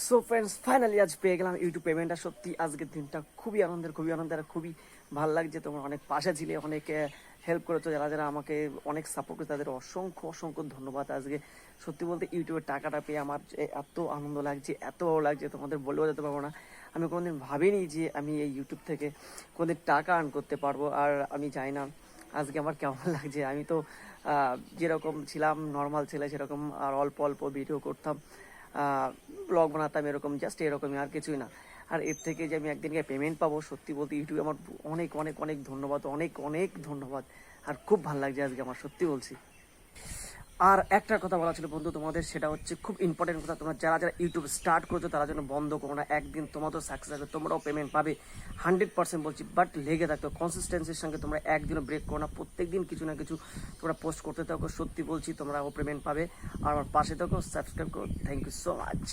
So friends, finally আজ পেয়ে গেলাম ইউটিউব পেমেন্টটা। সত্যি আজকের দিনটা খুবই আনন্দের আর খুবই ভালো লাগছে। তোমরা অনেক পাশে ছিলে, অনেক হেল্প করেছো, যারা যারা আমাকে অনেক সাপোর্ট করেছে তাদের অসংখ্য ধন্যবাদ। আজকে সত্যি বলতে ইউটিউবের টাকাটা পেয়ে আমার যে এত আনন্দ লাগছে, এত ভালো লাগছে, তোমাদের বলেও যেতে পারবো না। আমি কোনোদিন ভাবিনি যে আমি এই ইউটিউব থেকে কোনোদিন টাকা আর্ন করতে পারবো। আর আমি জানি না আজকে আমার কেমন লাগছে। আমি তো যেরকম ছিলাম, নর্মাল ছেলে সেরকম, আর অল্প অল্প ভিডিও করতাম, ব্লগ বানাতাম, এরকম জাস্ট এরকমই, আর কিছুই না। আর এর থেকে যে আমি একদিনকে পেমেন্ট পাবো, সত্যি বলতে ইউটিউবে আমার অনেক ধন্যবাদ, অনেক ধন্যবাদ। আর খুব ভালো লাগছে আজকে আমার, সত্যি বলছি। আর একটা কথা বলা ছিল বন্ধু তোমাদের, সেটা হচ্ছে খুব ইম্পর্টেন্ট কথা, তোমরা যারা যারা ইউটিউব স্টার্ট করেছো তারা যেন বন্ধ করো না। একদিন তোমাদের সাকসেস হবে, তোমরাও পেমেন্ট পাবে 100% বলছি। বাট লেগে থাকতো, কনসিস্টেন্সির সঙ্গে তোমরা একদিনও ব্রেক করো না, প্রত্যেক দিন কিছু না কিছু তোমরা পোস্ট করতে থাকো। সত্যি বলছি তোমরাও পেমেন্ট পাবে। আর আমার পাশে থাকো, সাবস্ক্রাইব করো। Thank you so much.